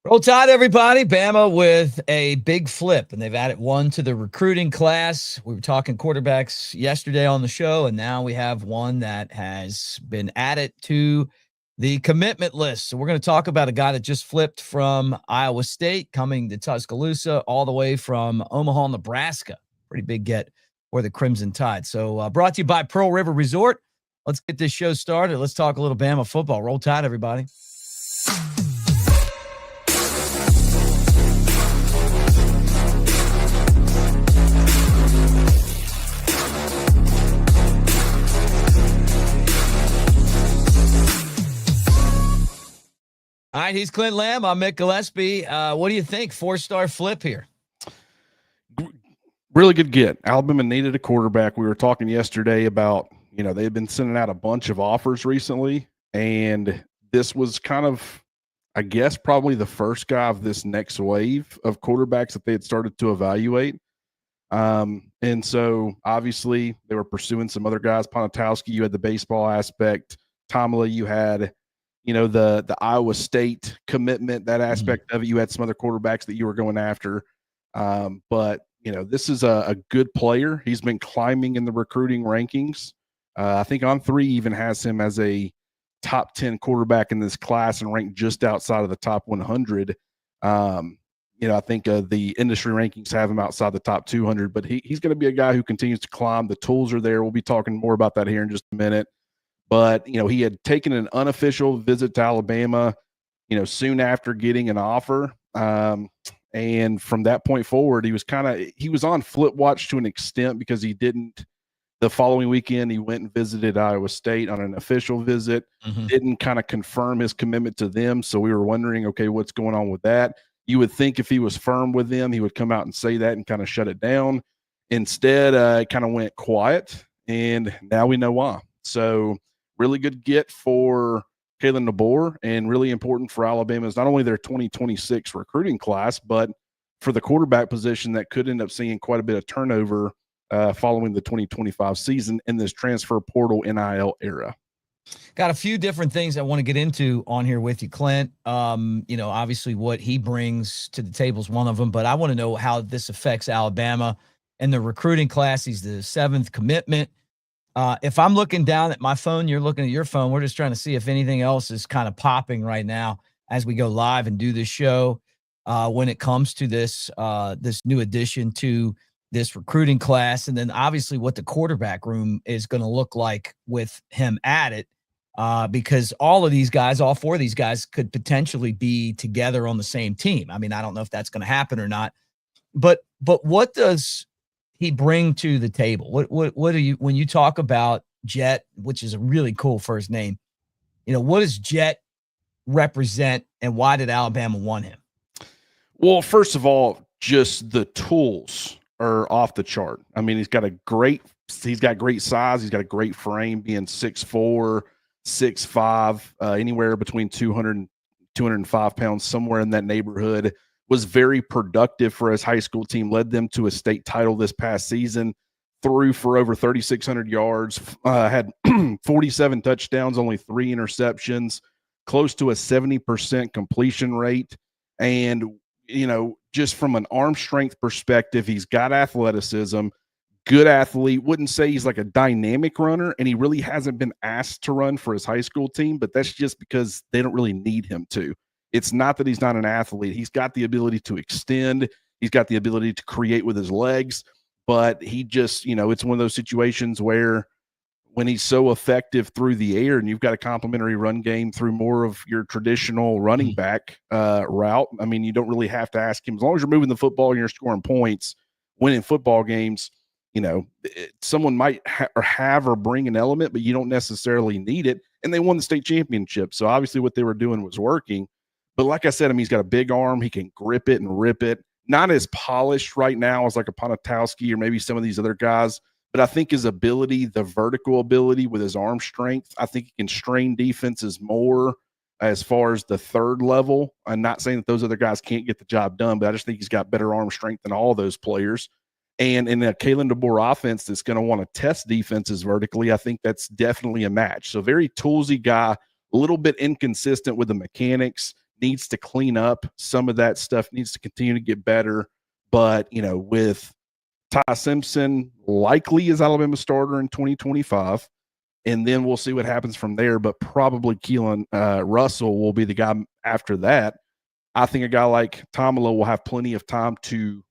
Roll Tide, everybody. Bama with a big flip, and they've added one to the recruiting class. We were talking quarterbacks yesterday on the show, and now we have one that has been added to the commitment list. So we're going to talk about a guy that just flipped from Iowa State, coming to Tuscaloosa, all the way from Omaha, Nebraska. Pretty big get for the Crimson Tide. So brought to you by Pearl River Resort. Let's get this show started. Let's talk a little Bama football. Roll Tide, everybody. All right, he's Clint Lamb. I'm Mick Gillispie. What do you think? 4-star flip here. Really good get. Alabama needed a quarterback. We were talking yesterday about, they had been sending out a bunch of offers recently, and this was kind of, I guess, probably the first guy of this next wave of quarterbacks that they had started to evaluate. And so obviously they were pursuing some other guys. Ponatowski, you had the baseball aspect. Tomlin, you had the Iowa State commitment, that aspect of it. You had some other quarterbacks that you were going after. But this is a good player. He's been climbing in the recruiting rankings. I think On3 even has him as a top 10 quarterback in this class and ranked just outside of the top 100. I think the industry rankings have him outside the top 200, but he's going to be a guy who continues to climb. The tools are there. We'll be talking more about that here in just a minute. But, he had taken an unofficial visit to Alabama, soon after getting an offer. And from that point forward, he was on flip watch to an extent because the following weekend, he went and visited Iowa State on an official visit, didn't kind of confirm his commitment to them. So we were wondering, okay, what's going on with that? You would think if he was firm with them, he would come out and say that and kind of shut it down. Instead, it kind of went quiet, and now we know why. So really good get for Kalen DeBoer, and really important for Alabama's not only their 2026 recruiting class, but for the quarterback position that could end up seeing quite a bit of turnover following the 2025 season in this transfer portal NIL era. Got a few different things I want to get into on here with you, Clint. Obviously what he brings to the table is one of them, but I want to know how this affects Alabama and the recruiting class. He's the 7th commitment. If I'm looking down at my phone, you're looking at your phone. We're just trying to see if anything else is kind of popping right now as we go live and do this show. When it comes to this new addition to this recruiting class, and then obviously what the quarterback room is going to look like with him added, because all 4 of these guys could potentially be together on the same team. I mean, I don't know if that's going to happen or not, but what does he bring to the table? What do you, when you talk about Jet, which is a really cool first name, what does Jet represent, and why did Alabama want him? Well, first of all, just the tools are off the chart. I mean, he's got great size. He's got a great frame, being 6'4", 6'5", anywhere between 200 and 205 pounds, somewhere in that neighborhood. Was very productive for his high school team, led them to a state title this past season, threw for over 3,600 yards, had 47 touchdowns, only 3 interceptions, close to a 70% completion rate. And, just from an arm strength perspective, he's got athleticism, good athlete. Wouldn't say he's like a dynamic runner, and he really hasn't been asked to run for his high school team, but that's just because they don't really need him to. It's not that he's not an athlete. He's got the ability to extend. He's got the ability to create with his legs, but he just, it's one of those situations where when he's so effective through the air and you've got a complementary run game through more of your traditional running back route, I mean, you don't really have to ask him. As long as you're moving the football and you're scoring points, winning football games, someone might have or bring an element, but you don't necessarily need it. And they won the state championship. So obviously what they were doing was working. But like I said, I mean, he's got a big arm. He can grip it and rip it. Not as polished right now as like a Ponatowski or maybe some of these other guys. But I think his ability, the vertical ability with his arm strength, I think he can strain defenses more as far as the third level. I'm not saying that those other guys can't get the job done, but I just think he's got better arm strength than all those players. And in a Kalen DeBoer offense that's going to want to test defenses vertically, I think that's definitely a match. So very toolsy guy, a little bit inconsistent with the mechanics, needs to clean up. Some of that stuff needs to continue to get better. But, with Ty Simpson likely as Alabama starter in 2025, and then we'll see what happens from there. But probably Keelan Russell will be the guy after that. I think a guy like Tomala will have plenty of time to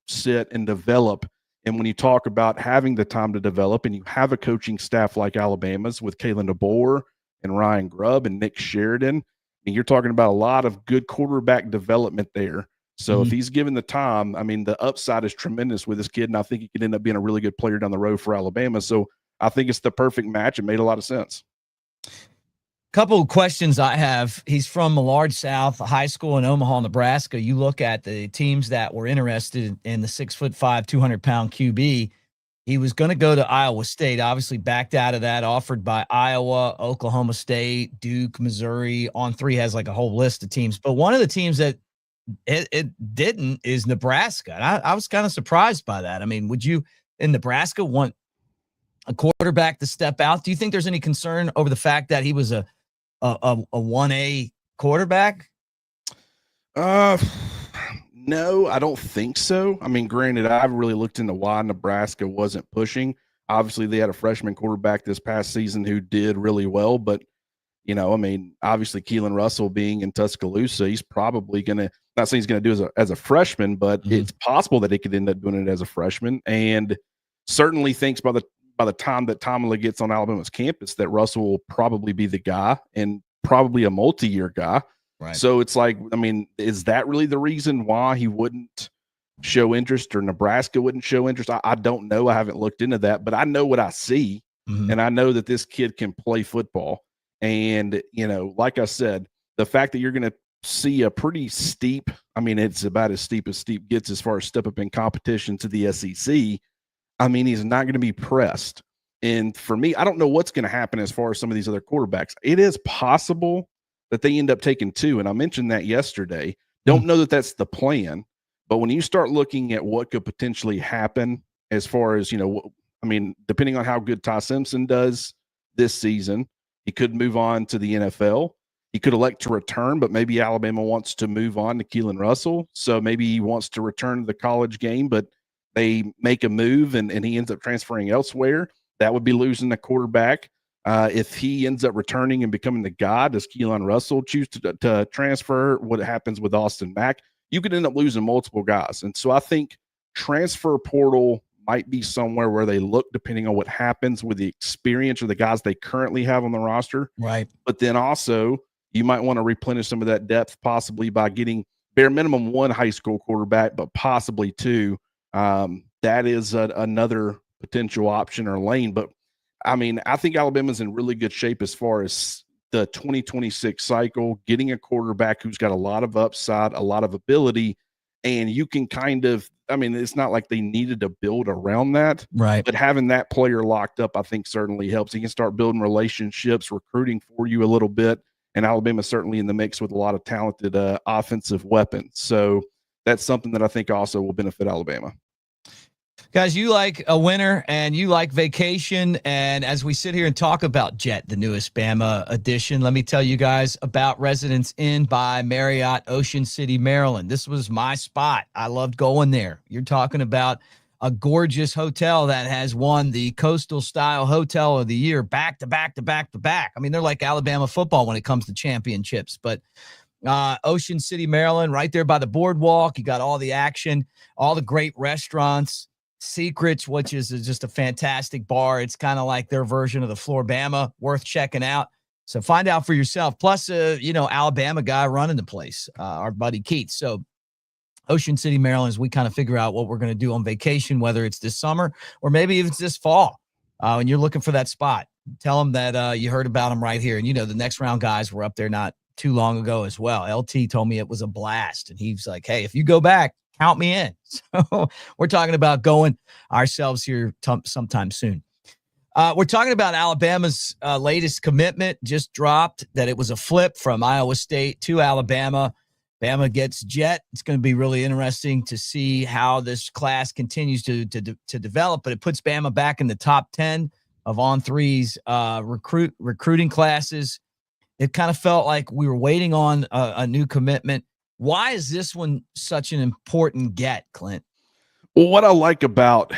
sit and develop. And when you talk about having the time to develop and you have a coaching staff like Alabama's with Kalen DeBoer and Ryan Grubb and Nick Sheridan, and you're talking about a lot of good quarterback development there. So if he's given the time, the upside is tremendous with this kid, and I think he could end up being a really good player down the road for Alabama. So I think it's the perfect match. It made a lot of sense. Couple of questions I have. He's from Millard South, a high school in Omaha, Nebraska. You look at the teams that were interested in the 6'5", 200-pound QB. He was going to go to Iowa State, obviously backed out of that, offered by Iowa, Oklahoma State, Duke, Missouri. On3 has like a whole list of teams. But one of the teams that it didn't is Nebraska. And I was kind of surprised by that. Would you in Nebraska want a quarterback to step out? Do you think there's any concern over the fact that he was a 1A quarterback? No, I don't think so. Granted, I've really looked into why Nebraska wasn't pushing. Obviously, they had a freshman quarterback this past season who did really well, but obviously Keelan Russell being in Tuscaloosa, he's probably going to, not saying he's going to do as a freshman, but it's possible that he could end up doing it as a freshman. And certainly thinks by the time that Tomala gets on Alabama's campus that Russell will probably be the guy and probably a multi-year guy. Right. So it's like, is that really the reason why he wouldn't show interest or Nebraska wouldn't show interest? I don't know. I haven't looked into that, but I know what I see. And I know that this kid can play football. And, like I said, the fact that you're going to see a pretty steep, it's about as steep gets as far as step up in competition to the SEC. He's not going to be pressed. And for me, I don't know what's going to happen as far as some of these other quarterbacks. It is possible that they end up taking two. And I mentioned that yesterday. Don't know that that's the plan. But when you start looking at what could potentially happen as far as, depending on how good Ty Simpson does this season, he could move on to the NFL. He could elect to return, but maybe Alabama wants to move on to Keelan Russell. So maybe he wants to return to the college game, but they make a move and he ends up transferring elsewhere. That would be losing the quarterback. If he ends up returning and becoming the guy, does Keelan Russell choose to transfer? What happens with Austin Mack? You could end up losing multiple guys. And so I think transfer portal might be somewhere where they look, depending on what happens with the experience or the guys they currently have on the roster. Right. But then also you might want to replenish some of that depth, possibly by getting bare minimum one high school quarterback, but possibly two. That is another potential option or lane. But I think Alabama's in really good shape as far as the 2026 cycle, getting a quarterback who's got a lot of upside, a lot of ability, and you can kind of, it's not like they needed to build around that. Right. But having that player locked up, I think certainly helps. He can start building relationships, recruiting for you a little bit. And Alabama's certainly in the mix with a lot of talented offensive weapons. So that's something that I think also will benefit Alabama. Guys, you like a winner and you like vacation. And as we sit here and talk about Jet, the newest Bama edition, let me tell you guys about Residence Inn by Marriott, Ocean City, Maryland. This was my spot. I loved going there. You're talking about a gorgeous hotel that has won the Coastal Style Hotel of the Year back to back to back to back. They're like Alabama football when it comes to championships. But Ocean City, Maryland, right there by the boardwalk. You got all the action, all the great restaurants. Secrets, which is just a fantastic bar. It's kind of like their version of the Floribama, worth checking out. So find out for yourself. Plus, Alabama guy running the place, our buddy Keith. So Ocean City, Maryland, as we kind of figure out what we're going to do on vacation, whether it's this summer or maybe even it's this fall, and you're looking for that spot, tell them that you heard about them right here. And, the next round guys were up there not too long ago as well. LT told me it was a blast. And he's like, hey, if you go back, count me in. So we're talking about going ourselves here sometime soon. We're talking about Alabama's latest commitment just dropped, that it was a flip from Iowa State to Alabama. Bama gets Jet. It's going to be really interesting to see how this class continues to develop, but it puts Bama back in the top 10 of On3's recruiting classes. It kind of felt like we were waiting on a new commitment. Why is this one such an important get, Clint? Well, what I like about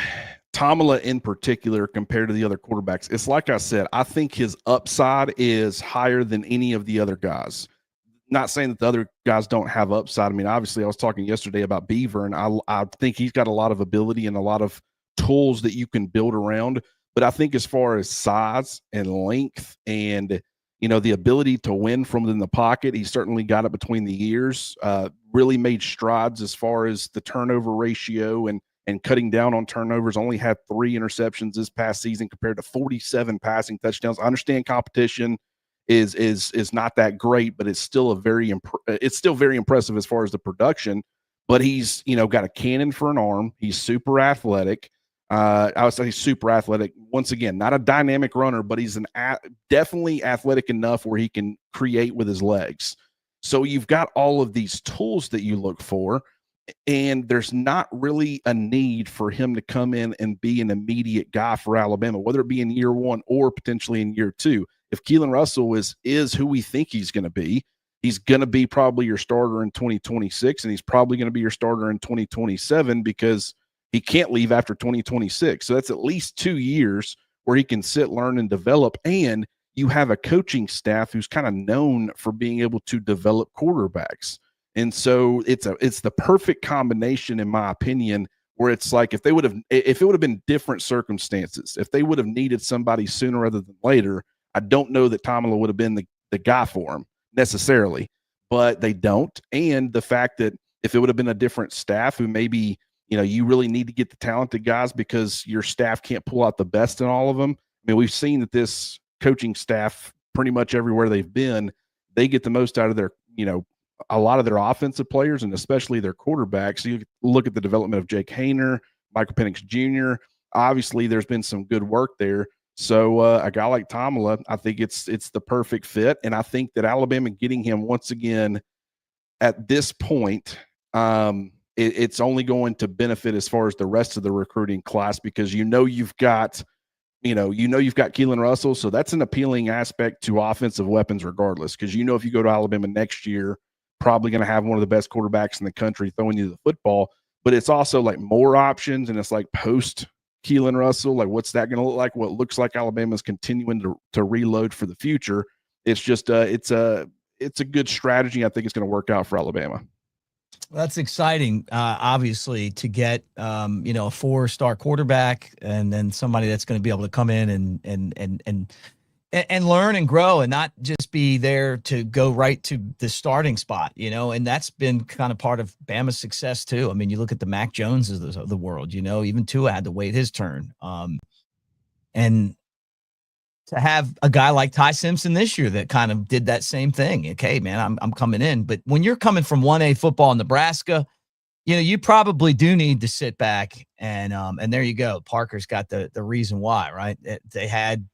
Tomala in particular compared to the other quarterbacks, it's like I said, I think his upside is higher than any of the other guys. Not saying that the other guys don't have upside. I mean, obviously, I was talking yesterday about Beaver, and I think he's got a lot of ability and a lot of tools that you can build around. But I think as far as size and length and the ability to win from in the pocket, he certainly got it between the ears. Really made strides as far as the turnover ratio and cutting down on turnovers. Only had 3 interceptions this past season compared to 47 passing touchdowns. I understand competition is not that great, but it's still very impressive as far as the production. But he's got a cannon for an arm. He's super athletic. I would say he's super athletic. Once again, not a dynamic runner, but he's definitely athletic enough where he can create with his legs. So you've got all of these tools that you look for, and there's not really a need for him to come in and be an immediate guy for Alabama, whether it be in year 1 or potentially in year 2. If Keelan Russell is who we think he's going to be, he's going to be probably your starter in 2026, and he's probably going to be your starter in 2027 because he can't leave after 2026. So that's at least 2 years where he can sit, learn, and develop. And you have a coaching staff who's kind of known for being able to develop quarterbacks. And so it's the perfect combination, in my opinion, where it's like if it would have been different circumstances, if they would have needed somebody sooner rather than later, I don't know that Tomala would have been the guy for him necessarily, but they don't. And the fact that if it would have been a different staff who maybe, you really need to get the talented guys because your staff can't pull out the best in all of them. I mean, we've seen that this coaching staff, pretty much everywhere they've been, they get the most out of their, a lot of their offensive players and especially their quarterbacks. You look at the development of Jake Hayner, Michael Penix Jr. Obviously, there's been some good work there. So a guy like Tomala, I think it's the perfect fit. And I think that Alabama getting him once again at this point, it's only going to benefit as far as the rest of the recruiting class because you've got Keelan Russell, so that's an appealing aspect to offensive weapons regardless because if you go to Alabama next year, probably going to have one of the best quarterbacks in the country throwing you the football, but it's also like more options and it's like post Keelan Russell, like what's that going to look like? What looks like Alabama's continuing to reload for the future. It's just it's a good strategy. I think it's going to work out for Alabama. That's exciting, obviously, to get a 4-star quarterback and then somebody that's going to be able to come in and learn and grow and not just be there to go right to the starting spot, and that's been kind of part of Bama's success too. I mean, you look at the Mac Joneses of the world, even Tua had to wait his turn. And to have a guy like Ty Simpson this year that kind of did that same thing. Okay, man, I'm coming in. But when you're coming from 1A football in Nebraska, you probably do need to sit back and there you go. Parker's got the reason why, right? They had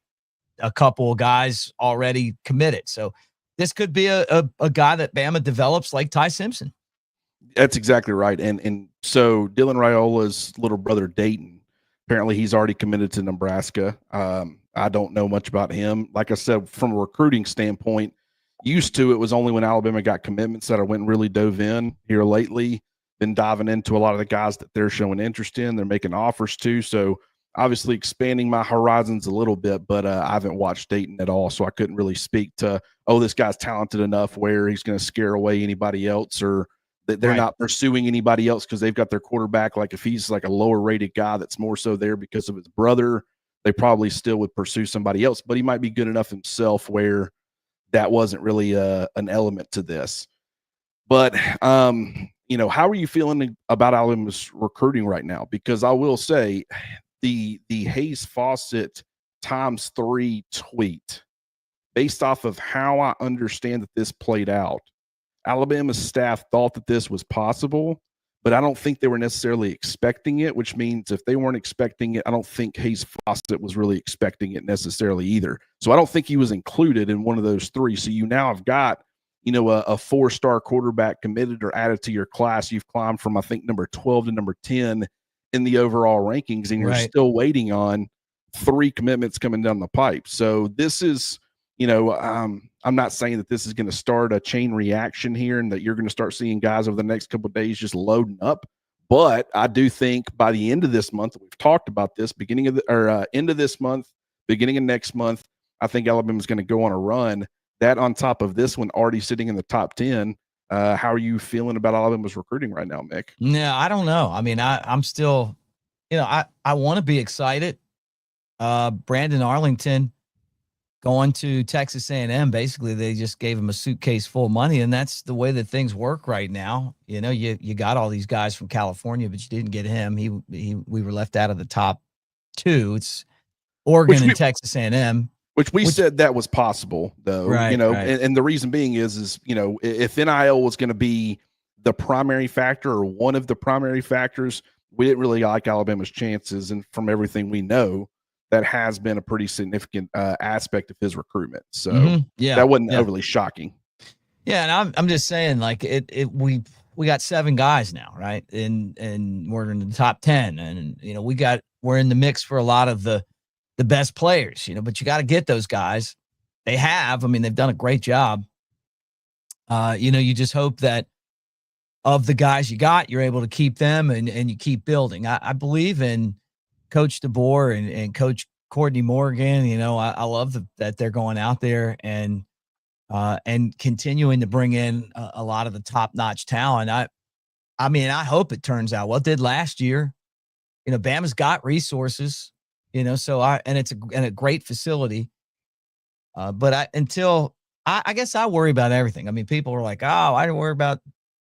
a couple of guys already committed. So this could be a guy that Bama develops like Ty Simpson. That's exactly right. And so Dylan Raiola's little brother, Dayton, apparently he's already committed to Nebraska. I don't know much about him. Like I said, from a recruiting standpoint, used to it was only when Alabama got commitments that I went and really dove in here lately. Been diving into a lot of the guys that they're showing interest in. They're making offers to. So obviously expanding my horizons a little bit, but I haven't watched Dayton at all. So I couldn't really speak to, this guy's talented enough where he's going to scare away anybody else or that they're not pursuing anybody else because they've got their quarterback. Like if he's like a lower rated guy that's more so there because of his brother, they probably still would pursue somebody else, but he might be good enough himself where that wasn't really an element to this. But, how are you feeling about Alabama's recruiting right now? Because I will say the Hayes Fawcett ×3 tweet, based off of how I understand that this played out, Alabama's staff thought that this was possible, but I don't think they were necessarily expecting it, which means if they weren't expecting it, I don't think Hayes Fawcett was really expecting it necessarily either. So I don't think he was included in one of those 3. So you now have got, a 4-star quarterback committed or added to your class. You've climbed from, I think, number 12 to number 10 in the overall rankings, and you're still waiting on 3 commitments coming down the pipe. So this is, I'm not saying that this is going to start a chain reaction here and that you're going to start seeing guys over the next couple of days just loading up. But I do think by the end of this month, we've talked about this, end of this month, beginning of next month, I think Alabama's going to go on a run. That on top of this one already sitting in the top 10. How are you feeling about Alabama's recruiting right now, Mick? No, I don't know. I mean, I'm still, I want to be excited. Brandon Arlington going to Texas A&M, basically they just gave him a suitcase full of money, and that's the way that things work right now. You got all these guys from California, but you didn't get him. We were left out of the top 2. It's Oregon and Texas A&M. Which said that was possible, though. Right, right. And the reason being is if NIL was going to be the primary factor or one of the primary factors, we didn't really like Alabama's chances. And from everything we know, that has been a pretty significant aspect of his recruitment. So that wasn't overly shocking. Yeah, and I'm just saying, like we got 7 guys now, right? And we're in the top 10, and we're in the mix for a lot of the best players, but you got to get those guys. They've done a great job. You just hope that of the guys you got, you're able to keep them and you keep building. I believe in Coach DeBoer and Coach Courtney Morgan. I love that they're going out there and continuing to bring in a lot of the top-notch talent. I hope it turns out well. It did last year. Bama's got resources. And it's a great facility. But I guess I worry about everything. I mean, people are like, oh, I don't worry about,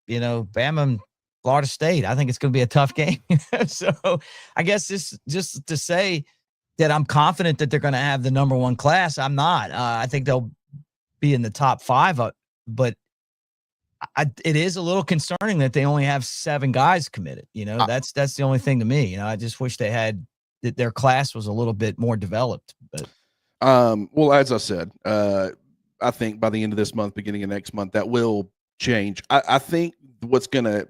Bama and Florida State. I think it's going to be a tough game. So I guess just to say that I'm confident that they're going to have the number 1 class. I'm not. I think they'll be in the top 5, but it is a little concerning that they only have 7 guys committed. That's the only thing to me. I just wish they had that their class was a little bit more developed. But well, as I said, I think by the end of this month, beginning of next month, that will change. I think what's going to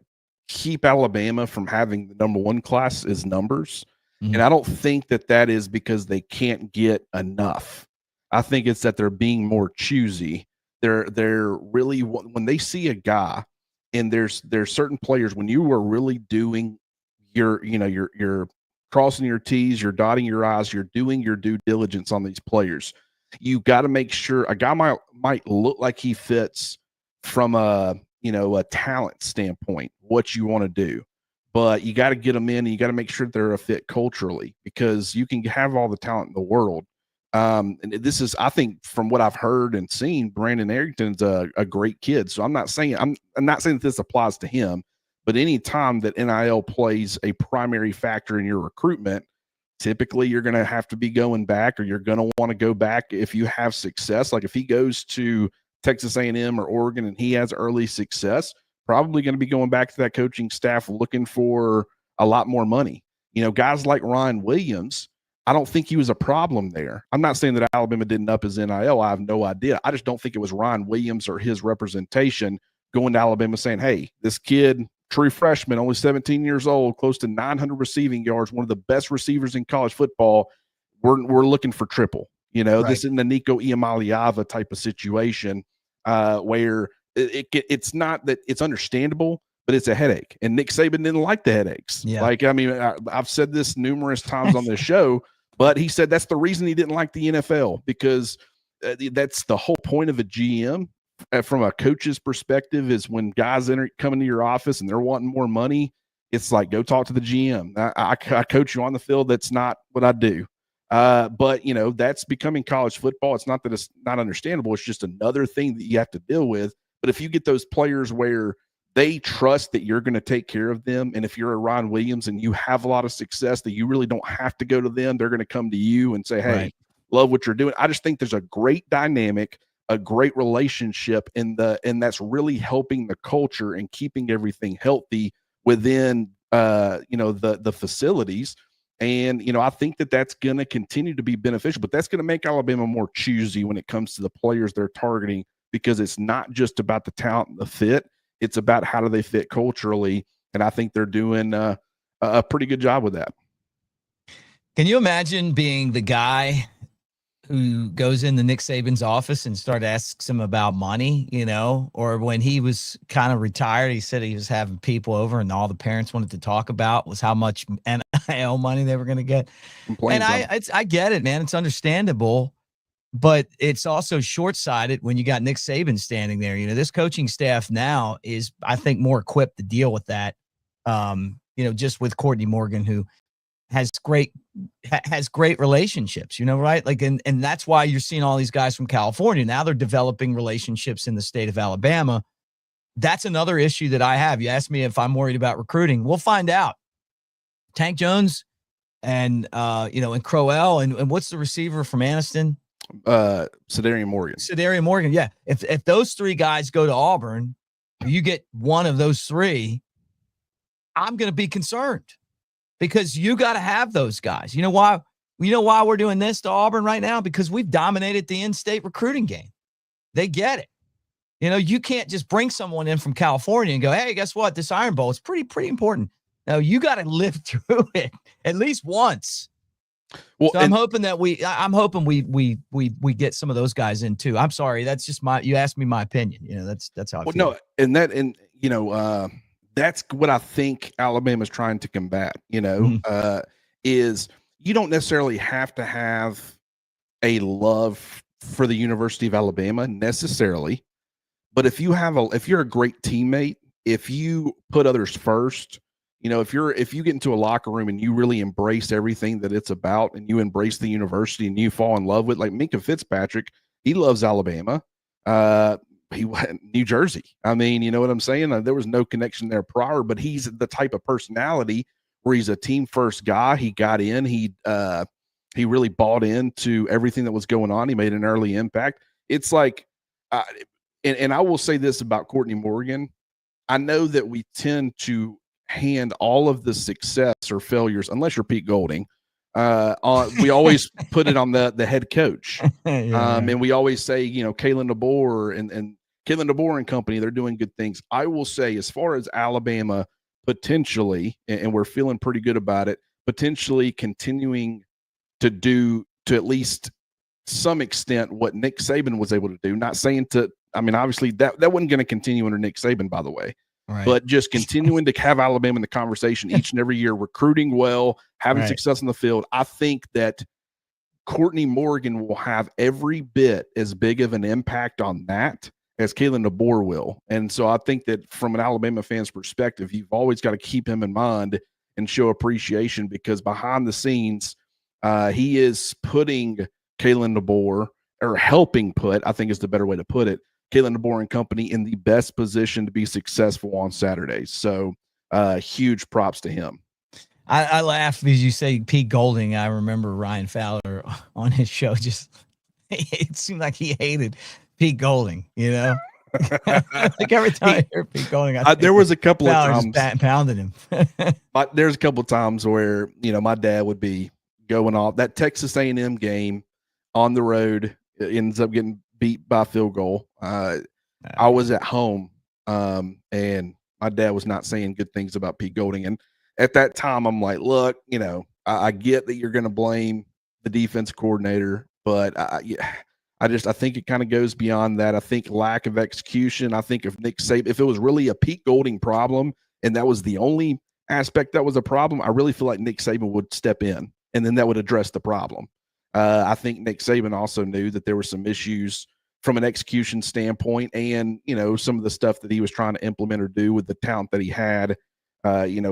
keep Alabama from having the number 1 class is numbers. Mm-hmm. And I don't think that is because they can't get enough. I think it's that they're being more choosy. They're really, when they see a guy, and there's certain players, when you are really doing your crossing your T's, you're dotting your I's, you're doing your due diligence on these players. You got to make sure a guy might look like he fits from a talent standpoint, what you want to do, but you got to get them in and you got to make sure they're a fit culturally, because you can have all the talent in the world. And this is, I think, from what I've heard and seen, Brandon Arrington's a great kid. So I'm not saying that this applies to him, but any time that NIL plays a primary factor in your recruitment, typically you're going to have to be going back, or you're going to want to go back if you have success. Like if he goes to Texas A&M or Oregon and he has early success, probably going to be going back to that coaching staff looking for a lot more money. Guys like Ryan Williams, I don't think he was a problem there. I'm not saying that Alabama didn't up his NIL. I have no idea. I just don't think it was Ryan Williams or his representation going to Alabama saying, hey, this kid, true freshman, only 17 years old, close to 900 receiving yards, one of the best receivers in college football. We're looking for triple. Right. This isn't a Nico Iamaleava type of situation where it's not that it's understandable, but it's a headache. And Nick Saban didn't like the headaches. Yeah. I've said this numerous times on this show, but he said that's the reason he didn't like the NFL, because that's the whole point of a GM. From a coach's perspective, is when guys come into your office and they're wanting more money, it's like, go talk to the GM. I coach you on the field. That's not what I do. But that's becoming college football. It's not that it's not understandable. It's just another thing that you have to deal with. But if you get those players where they trust that you're going to take care of them, and if you're a Ron Williams and you have a lot of success, that you really don't have to go to them, they're going to come to you and say, hey, right, love what you're doing. I just think there's a great dynamic, a great relationship, and that's really helping the culture and keeping everything healthy within the facilities. And I think that's going to continue to be beneficial, but that's going to make Alabama more choosy when it comes to the players they're targeting, because it's not just about the talent and the fit, it's about how do they fit culturally. And I think they're doing a pretty good job with that. Can you imagine being the guy who goes into Nick Saban's office and asks him about money, or when he was kind of retired, he said he was having people over and all the parents wanted to talk about was how much NIL money they were going to get. And I get it, man. It's understandable, but it's also short-sighted when you got Nick Saban standing there. This coaching staff now is, I think, more equipped to deal with that. Just with Courtney Morgan, who has great relationships, right? Like, and that's why you're seeing all these guys from California. Now they're developing relationships in the state of Alabama. That's another issue that I have. You asked me if I'm worried about recruiting. We'll find out. Tank Jones and Crowell and what's the receiver from Anniston? Sedarian Morgan. Yeah. If those three guys go to Auburn, you get one of those three, I'm going to be concerned. Because you got to have those guys. You know why we're doing this to Auburn right now? Because we've dominated the in-state recruiting game. They get it. You can't just bring someone in from California and go, hey, guess what? This Iron Bowl is pretty important. No, you got to live through it at least once. Well, so I'm hoping we get some of those guys in too. I'm sorry, that's just you asked me my opinion. That's how I feel. No, that's what I think Alabama's trying to combat, is you don't necessarily have to have a love for the University of Alabama necessarily. But if you're a great teammate, if you put others first, if you get into a locker room and you really embrace everything that it's about and you embrace the university and you fall in love with, like Minka Fitzpatrick, he loves Alabama. He went New Jersey. I mean, you know what I'm saying? There was no connection there prior, but he's the type of personality where he's a team first guy. He got in, he really bought into everything that was going on. He made an early impact. It's like, and I will say this about Courtney Morgan. I know that we tend to hand all of the success or failures, unless you're Pete Golding, we always put it on the head coach. And we always say, Kalen DeBoer and Kalen DeBoer and company, they're doing good things. I will say, as far as Alabama potentially, and we're feeling pretty good about it, potentially continuing to do to at least some extent what Nick Saban was able to do. Not saying obviously that wasn't going to continue under Nick Saban, by the way. Right. But just continuing to have Alabama in the conversation each and every year, recruiting well, having success in the field. I think that Courtney Morgan will have every bit as big of an impact on that as Kalen DeBoer will. And so I think that from an Alabama fan's perspective, you've always got to keep him in mind and show appreciation, because behind the scenes, he is putting Kalen DeBoer, or helping put, I think is the better way to put it, Kalen DeBoer and company in the best position to be successful on Saturdays. So huge props to him. I laugh because you say Pete Golding. I remember Ryan Fowler on his show. It seemed like he hated Pete Golding, like every time I hear Pete Golding, there was a couple Fowler of times pounding him. There's a couple of times where, my dad would be going off. That Texas A&M game on the road ends up getting beat by a field goal. I was at home, and my dad was not saying good things about Pete Golding. And at that time, I'm like, look, I get that you're going to blame the defense coordinator, but I think it kind of goes beyond that. I think lack of execution. I think if Nick Saban, if it was really a Pete Golding problem and that was the only aspect that was a problem, I really feel like Nick Saban would step in and then that would address the problem. I think Nick Saban also knew that there were some issues from an execution standpoint and, some of the stuff that he was trying to implement or do with the talent that he had.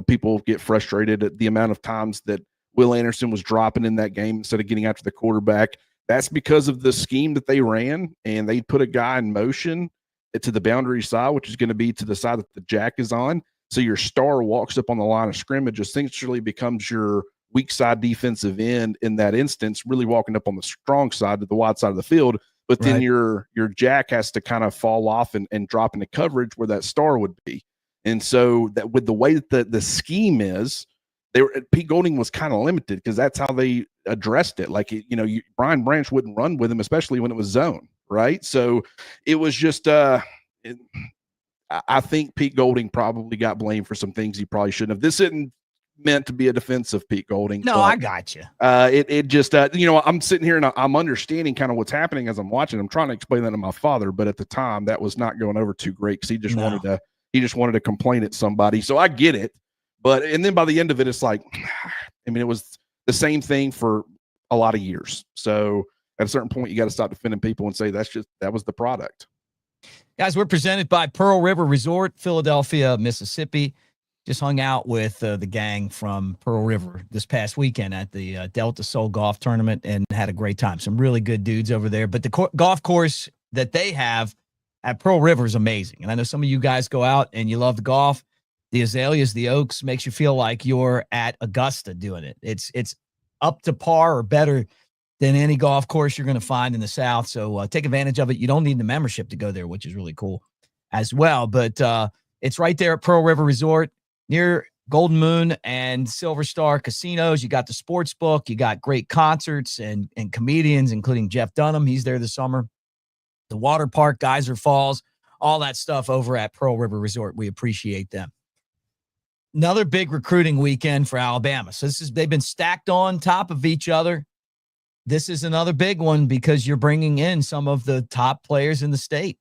People get frustrated at the amount of times that Will Anderson was dropping in that game instead of getting after the quarterback. That's because of the scheme that they ran, and they put a guy in motion to the boundary side, which is going to be to the side that the jack is on. So your star walks up on the line of scrimmage, essentially becomes your weak side defensive end in that instance, really walking up on the strong side to the wide side of the field. But then your jack has to kind of fall off and drop into coverage where that star would be. And so that with the way that the scheme is, Pete Golding was kind of limited because that's how they addressed it. Like, Brian Branch wouldn't run with him, especially when it was zone, right? So it was just I think Pete Golding probably got blamed for some things he probably shouldn't have. This isn't meant to be a defensive Pete Golding. No, but, I got you. It just, I'm sitting here and I'm understanding kind of what's happening as I'm watching. I'm trying to explain that to my father, but at the time that was not going over too great because he just wanted to complain at somebody. So I get it. And then by the end of it, it's like, I mean, it was the same thing for a lot of years. So at a certain point, you got to stop defending people and say that was the product. Guys, we're presented by Pearl River Resort, Philadelphia, Mississippi. Just hung out with the gang from Pearl River this past weekend at the Delta Soul Golf Tournament and had a great time. Some really good dudes over there. But the golf course that they have at Pearl River is amazing. And I know some of you guys go out and you love the golf. The azaleas, the oaks, makes you feel like you're at Augusta doing it. It's up to par or better than any golf course you're going to find in the South. So take advantage of it. You don't need the membership to go there, which is really cool as well. But it's right there at Pearl River Resort near Golden Moon and Silver Star Casinos. You got the sports book. You got great concerts and comedians, including Jeff Dunham. He's there this summer. The water park, Geyser Falls, all that stuff over at Pearl River Resort. We appreciate them. Another big recruiting weekend for Alabama. So they've been stacked on top of each other. This is another big one because you're bringing in some of the top players in the state.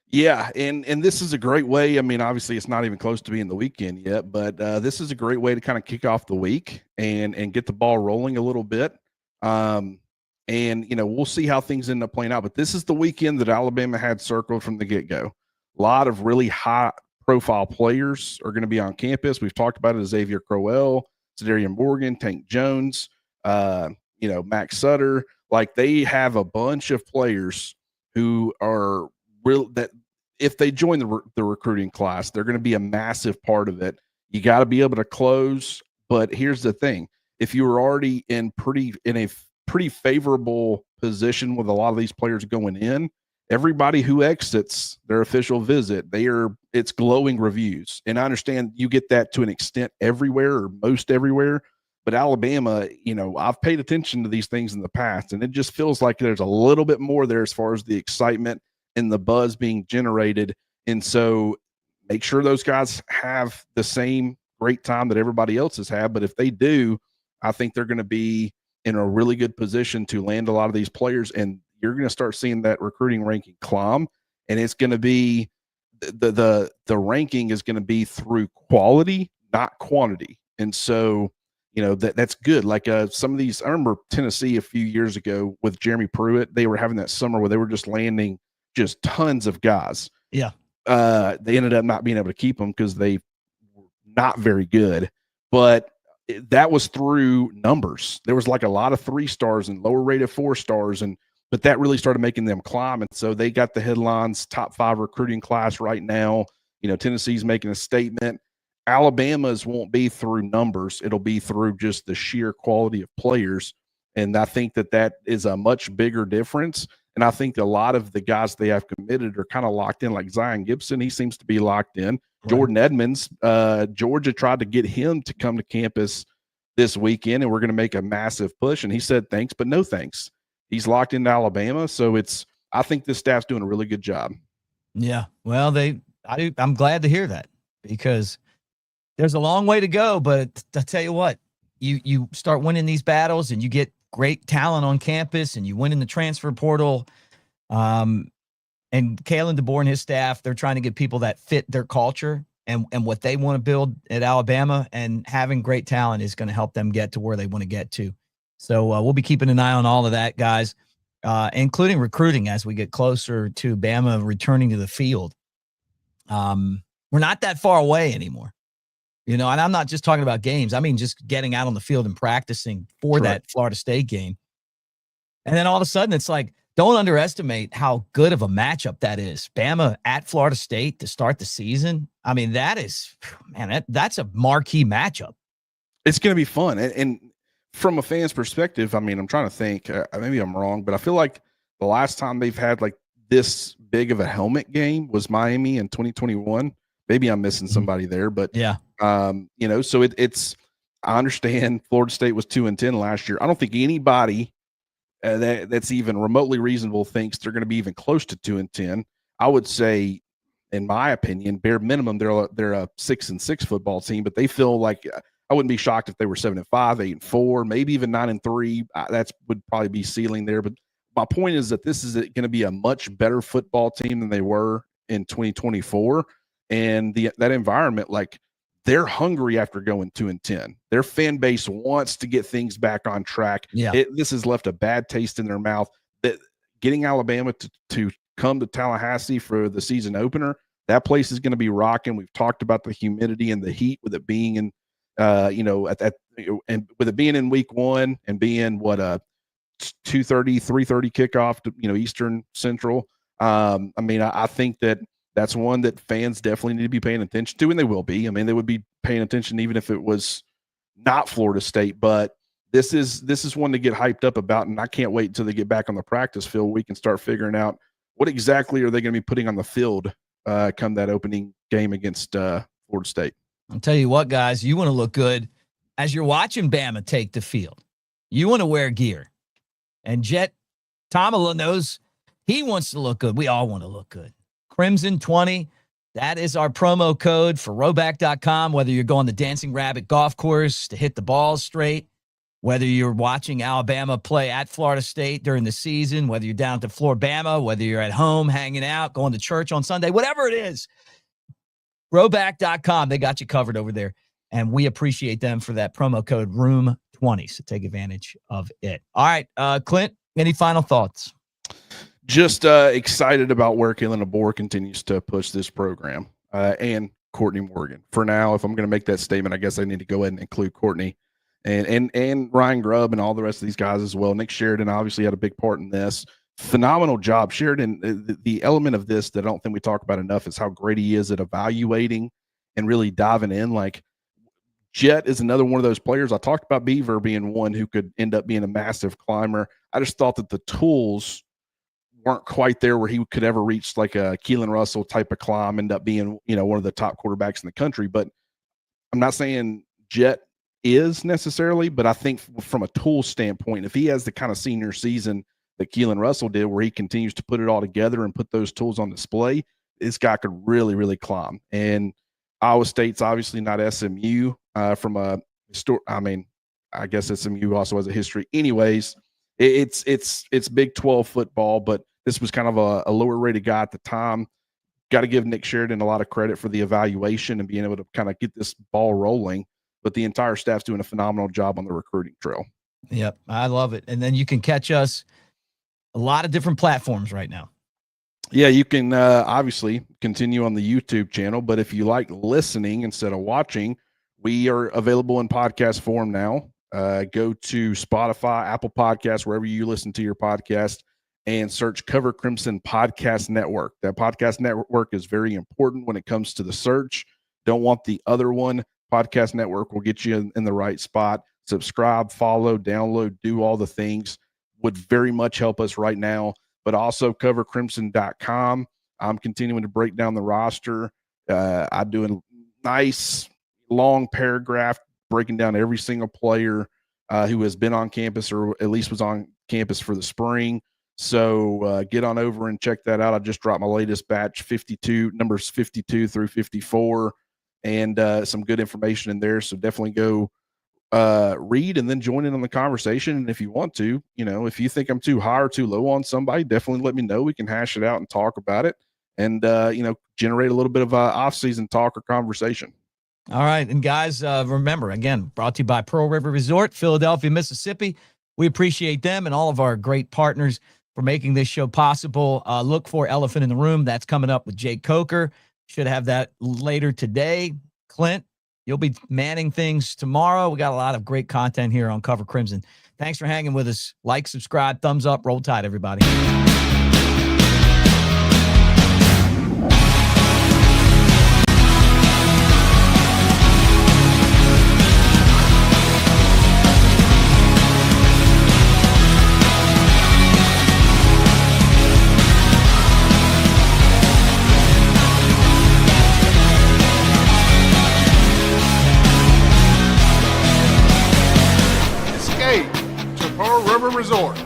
Yeah, and this is a great way. I mean, obviously, it's not even close to being the weekend yet, but this is a great way to kind of kick off the week and get the ball rolling a little bit. And we'll see how things end up playing out. But this is the weekend that Alabama had circled from the get-go. A lot of really high-profile players are going to be on campus. We've talked about it: Xavier Crowell, Zadarian Morgan, Tank Jones, Max Sutter. Like, they have a bunch of players who are that if they join the recruiting class, they're going to be a massive part of it. You got to be able to close. But here's the thing: if you were already in a pretty favorable position with a lot of these players going in, everybody who exits their official visit, it's glowing reviews. And I understand you get that to an extent everywhere or most everywhere. But Alabama, I've paid attention to these things in the past, and it just feels like there's a little bit more there as far as the excitement and the buzz being generated. And so make sure those guys have the same great time that everybody else has had. But if they do, I think they're going to be in a really good position to land a lot of these players, and you're going to start seeing that recruiting ranking climb. And it's going to be the ranking is going to be through quality, not quantity. And so, that's good. Like some of these, I remember Tennessee a few years ago with Jeremy Pruitt, they were having that summer where they were just landing just tons of guys. Yeah. They ended up not being able to keep them because they were not very good, but that was through numbers. There was like a lot of 3 stars and lower rated 4 stars. But that really started making them climb. And so they got the headlines, top 5 recruiting class right now. Tennessee's making a statement. Alabama's won't be through numbers. It'll be through just the sheer quality of players. And I think that is a much bigger difference. And I think a lot of the guys they have committed are kind of locked in, like Zion Gibson. He seems to be locked in. Right. Jordan Edmonds, Georgia tried to get him to come to campus this weekend, and we're going to make a massive push. And he said, thanks, but no thanks. He's locked into Alabama. So I think this staff's doing a really good job. Yeah. Well, I'm glad to hear that because there's a long way to go, but I tell you what, you start winning these battles and you get great talent on campus and you win in the transfer portal. And Kalen DeBoer and his staff, they're trying to get people that fit their culture and what they want to build at Alabama, and having great talent is going to help them get to where they want to get to. So we'll be keeping an eye on all of that, guys, including recruiting as we get closer to Bama returning to the field. We're not that far away anymore. And I'm not just talking about games. I mean, just getting out on the field and practicing for that Florida State game. And then all of a sudden, it's like, don't underestimate how good of a matchup that is. Bama at Florida State to start the season. I mean, that's a marquee matchup. It's going to be fun. And from a fan's perspective, I mean, I'm trying to think, maybe I'm wrong, but I feel like the last time they've had like this big of a helmet game was Miami in 2021. Maybe I'm missing somebody there, but yeah. So it's, I understand Florida State was 2-10 last year. I don't think anybody that's even remotely reasonable thinks they're going to be even close to 2-10. I would say in my opinion, bare minimum, they're a 6-6 football team, but they feel like I wouldn't be shocked if they were 7-5, 8-4, maybe even 9-3. That's would probably be ceiling there. But my point is that this is going to be a much better football team than they were in 2024. And that environment, like, they're hungry after going 2-10. Their fan base wants to get things back on track. Yeah. This has left a bad taste in their mouth. That getting Alabama to come to Tallahassee for the season opener, that place is going to be rocking. We've talked about the humidity and the heat with it being in, and with it being in week 1 and being 2:30, 3:30 kickoff to, Eastern Central. I think that's one that fans definitely need to be paying attention to, and they will be. I mean, they would be paying attention even if it was not Florida State, but this is one to get hyped up about, and I can't wait until they get back on the practice field. We can start figuring out what exactly are they going to be putting on the field come that opening game against Florida State. I'll tell you what, guys, you want to look good as you're watching Bama take the field. You want to wear gear. And Jet Tomala knows he wants to look good. We all want to look good. Crimson 20, that is our promo code for rowback.com, whether you're going to Dancing Rabbit Golf Course to hit the balls straight, whether you're watching Alabama play at Florida State during the season, whether you're down to Floribama, whether you're at home hanging out, going to church on Sunday, whatever it is, rowback.com, they got you covered over there. And we appreciate them for that promo code ROOM20. So take advantage of it. All right, Clint, any final thoughts? Just excited about where Kalen DeBoer continues to push this program and Courtney Morgan. For now, if I'm going to make that statement, I guess I need to go ahead and include Courtney and Ryan Grubb and all the rest of these guys as well. Nick Sheridan obviously had a big part in this. Phenomenal job. Sheridan, the element of this that I don't think we talk about enough is how great he is at evaluating and really diving in. Like, Jet is another one of those players. I talked about Beaver being one who could end up being a massive climber. I just thought that the tools weren't quite there where he could ever reach like a Keelan Russell type of climb, end up being, one of the top quarterbacks in the country. But I'm not saying Jet is necessarily, but I think from a tool standpoint, if he has the kind of senior season that Keelan Russell did, where he continues to put it all together and put those tools on display, this guy could really, really climb. And Iowa State's obviously not SMU from a store. I mean, I guess SMU also has a history. Anyways, it's Big 12 football, but this was kind of a lower rated guy at the time. Got to give Nick Sheridan a lot of credit for the evaluation and being able to kind of get this ball rolling. But the entire staff's doing a phenomenal job on the recruiting trail. Yep, I love it. And then you can catch us a lot of different platforms right now. Yeah, you can obviously continue on the YouTube channel, but if you like listening instead of watching, we are available in podcast form now. Go to Spotify, Apple Podcasts, wherever you listen to your podcast, and search Cover Crimson Podcast Network. That podcast network is very important when it comes to the search. Don't want the other one. Podcast network will get you in the right spot. Subscribe, follow, download, do all the things. Would very much help us right now. But also covercrimson.com. I'm continuing to break down the roster. I do a nice long paragraph breaking down every single player who has been on campus or at least was on campus for the spring. So get on over and check that out. I just dropped my latest batch, numbers 52 through 54, and some good information in there. So definitely go read and then join in on the conversation. And if you want to, if you think I'm too high or too low on somebody, definitely let me know. We can hash it out and talk about it and, generate a little bit of off-season talk or conversation. All right. And guys, remember, again, brought to you by Pearl River Resort, Philadelphia, Mississippi. We appreciate them and all of our great partners for making this show possible. Look for Elephant in the Room. That's coming up with Jake Coker. Should have that later today. Clint, you'll be manning things tomorrow. We got a lot of great content here on Cover Crimson. Thanks for hanging with us. Like, subscribe, thumbs up, roll tide, everybody. To Pearl River Resort.